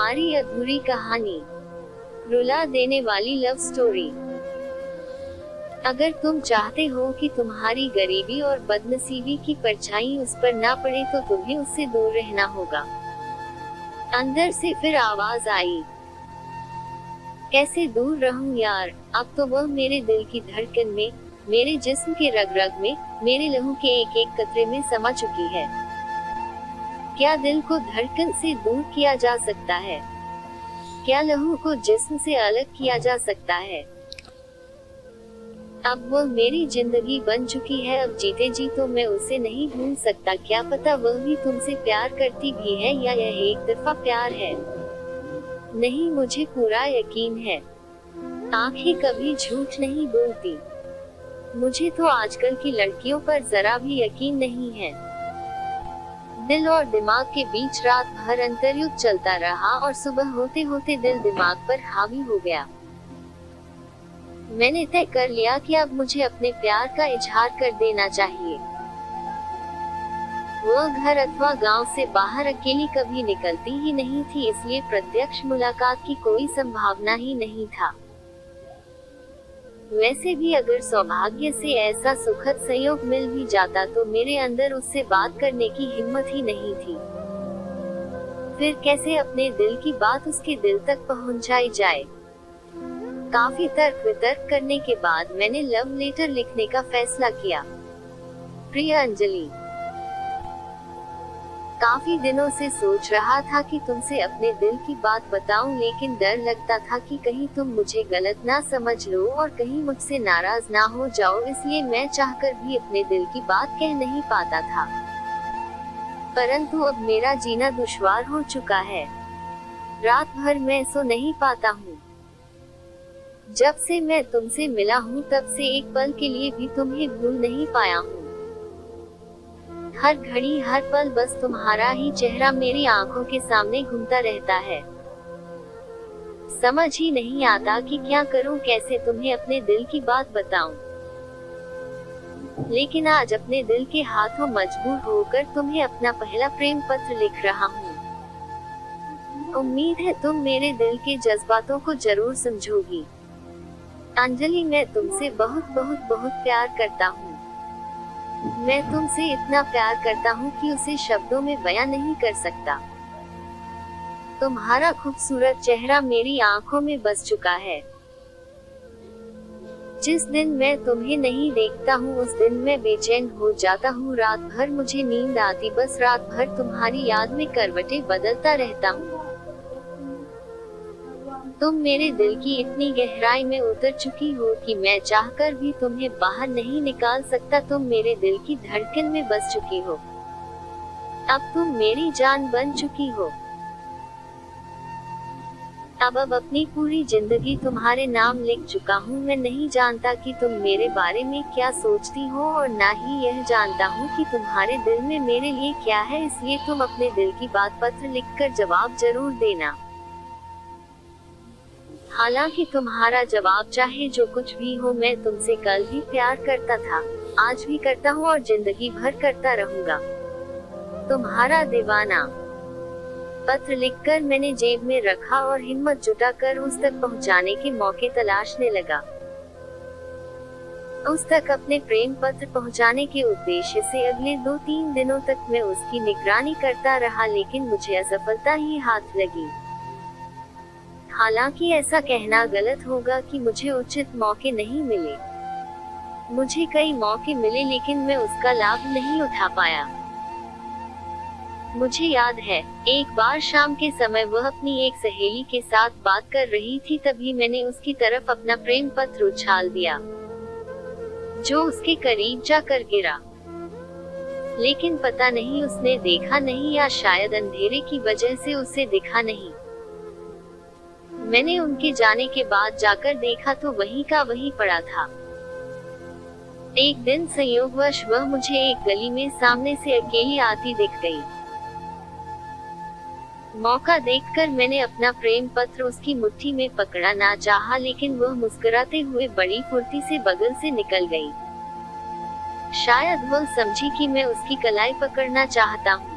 हमारी अधूरी कहानी, रुला देने वाली लव स्टोरी। अगर तुम चाहते हो कि तुम्हारी गरीबी और बदनसीबी की परछाई उस पर ना पड़े तो तुम्हें उससे दूर रहना होगा। अंदर से फिर आवाज आई, कैसे दूर रहूं यार, अब तो वह मेरे दिल की धड़कन में, मेरे जिस्म के रग रग में, मेरे लहू के एक एक कतरे में समा चुकी है। क्या दिल को धड़कन से दूर किया जा सकता है? क्या लहू को जिस्म से अलग किया जा सकता है? अब वह मेरी जिंदगी बन चुकी है, अब जीते जी तो मैं उसे नहीं भूल सकता। क्या पता वह भी तुमसे प्यार करती भी है या यह एक तरफा प्यार है। नहीं, मुझे पूरा यकीन है। आंखें कभी झूठ नहीं बोलती। मुझे तो आजकल की लड़कियों पर जरा भी यकीन नहीं है। दिल और दिमाग के बीच रात भर अंतर्युद्ध चलता रहा और सुबह होते होते दिल दिमाग पर हावी हो गया। मैंने तय कर लिया कि अब मुझे अपने प्यार का इजहार कर देना चाहिए। वह घर अथवा गांव से बाहर अकेली कभी निकलती ही नहीं थी, इसलिए प्रत्यक्ष मुलाकात की कोई संभावना ही नहीं था। वैसे भी अगर सौभाग्य से ऐसा सुखद संयोग मिल भी जाता तो मेरे अंदर उससे बात करने की हिम्मत ही नहीं थी। फिर कैसे अपने दिल की बात उसके दिल तक पहुंचाई जाए। काफी तर्क वितर्क करने के बाद मैंने लव लेटर लिखने का फैसला किया। प्रिय अंजलि, काफी दिनों से सोच रहा था कि तुमसे अपने दिल की बात बताऊं, लेकिन डर लगता था कि कहीं तुम मुझे गलत ना समझ लो और कहीं मुझसे नाराज ना हो जाओ, इसलिए मैं चाहकर भी अपने दिल की बात कह नहीं पाता था। परंतु अब मेरा जीना दुश्वार हो चुका है। रात भर मैं सो नहीं पाता हूँ। जब से मैं तुमसे मिला हूँ तब से एक पल के लिए भी तुम्हें भूल नहीं पाया हूँ। हर घड़ी हर पल बस तुम्हारा ही चेहरा मेरी आंखों के सामने घूमता रहता है। समझ ही नहीं आता कि क्या करूं, कैसे तुम्हें अपने दिल की बात बताऊं। लेकिन आज अपने दिल के हाथों मजबूर होकर तुम्हें अपना पहला प्रेम पत्र लिख रहा हूं। उम्मीद है तुम मेरे दिल के जज्बातों को जरूर समझोगी। अंजलि, मैं तुमसे बहुत बहुत बहुत प्यार करता हूँ। मैं तुमसे इतना प्यार करता हूँ कि उसे शब्दों में बयां नहीं कर सकता। तुम्हारा खूबसूरत चेहरा मेरी आंखों में बस चुका है। जिस दिन मैं तुम्हें नहीं देखता हूँ उस दिन मैं बेचैन हो जाता हूँ। रात भर मुझे नींद आती, बस रात भर तुम्हारी याद में करवटें बदलता रहता हूँ। तुम मेरे दिल की इतनी गहराई में उतर चुकी हो कि मैं चाहकर भी तुम्हें बाहर नहीं निकाल सकता। तुम मेरे दिल की धड़कन में बस चुकी हो। अब तुम मेरी जान बन चुकी हो। अब अपनी पूरी जिंदगी तुम्हारे नाम लिख चुका हूँ। मैं नहीं जानता कि तुम मेरे बारे में क्या सोचती हो और ना ही यह जानता हूँ कि तुम्हारे दिल में मेरे लिए क्या है, इसलिए तुम अपने दिल की बात पत्र लिखकर जवाब जरूर देना। हालांकि तुम्हारा जवाब चाहे जो कुछ भी हो, मैं तुमसे कल भी प्यार करता था, आज भी करता हूँ और जिंदगी भर करता रहूंगा। तुम्हारा दीवाना। पत्र लिखकर मैंने जेब में रखा और हिम्मत जुटाकर उस तक पहुँचाने के मौके तलाशने लगा। उस तक अपने प्रेम पत्र पहुँचाने के उद्देश्य से अगले 2-3 दिनों तक मैं उसकी निगरानी करता रहा, लेकिन मुझे असफलता ही हाथ लगी। हालांकि ऐसा कहना गलत होगा कि मुझे उचित मौके नहीं मिले। मुझे कई मौके मिले लेकिन मैं उसका लाभ नहीं उठा पाया। मुझे याद है, एक बार शाम के समय वह अपनी एक सहेली के साथ बात कर रही थी, तभी मैंने उसकी तरफ अपना प्रेम पत्र उछाल दिया, जो उसके करीब जाकर गिरा। लेकिन पता नहीं उसने देखा नहीं या शायद अंधेरे की वजह से उसे दिखा नहीं। मैंने उनके जाने के बाद जाकर देखा तो वहीं का वहीं पड़ा था। एक दिन संयोगवश वह मुझे एक गली में सामने से अकेली आती दिख गई। मौका देखकर मैंने अपना प्रेम पत्र उसकी मुट्ठी में पकड़ा ना चाहा, लेकिन वह मुस्कुराते हुए बड़ी फुर्ती से बगल से निकल गई। शायद वह समझी कि मैं उसकी कलाई पकड़ना चाहता हूँ।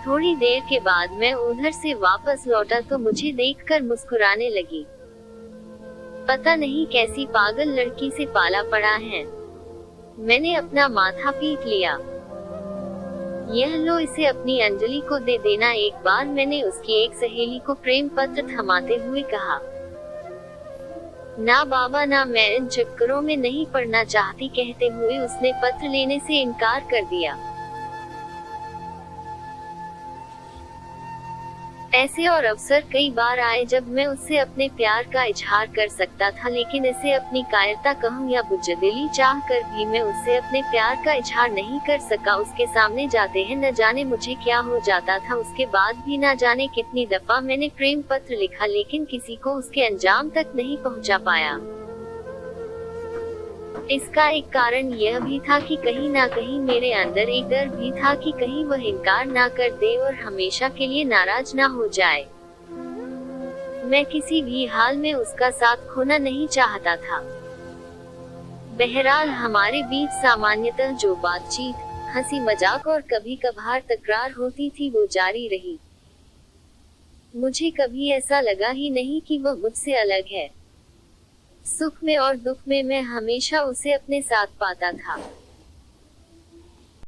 थोड़ी देर के बाद मैं उधर से वापस लौटा तो मुझे देखकर मुस्कुराने लगी। पता नहीं कैसी पागल लड़की से पाला पड़ा है। मैंने अपना माथा पीट लिया। यह लो, इसे अपनी अंजलि को दे देना एक बार, मैंने उसकी एक सहेली को प्रेम पत्र थमाते हुए कहा। ना बाबा ना, मैं इन चक्करों में नहीं पड़ना चाहती, कहते हुए उसने पत्र लेने से इनकार कर दिया। ऐसे और अवसर कई बार आए जब मैं उससे अपने प्यार का इजहार कर सकता था, लेकिन इसे अपनी कायरता कहूँ या बुज़दिली चाह कर भी मैं उससे अपने प्यार का इजहार नहीं कर सका। उसके सामने जाते हैं न जाने मुझे क्या हो जाता था। उसके बाद भी न जाने कितनी दफा मैंने प्रेम पत्र लिखा, लेकिन किसी को उसके अंजाम तक नहीं पहुंचा पाया। इसका एक कारण यह भी था कि कहीं ना कहीं मेरे अंदर एक डर भी था कि कहीं वह इनकार ना कर दे और हमेशा के लिए नाराज ना हो जाए। मैं किसी भी हाल में उसका साथ खोना नहीं चाहता था। बहरहाल हमारे बीच सामान्यतः जो बातचीत, हंसी मजाक और कभी कभार तकरार होती थी वो जारी रही। मुझे कभी ऐसा लगा ही नहीं कि वह मुझसे अलग है। सुख में और दुख में मैं हमेशा उसे अपने साथ पाता था।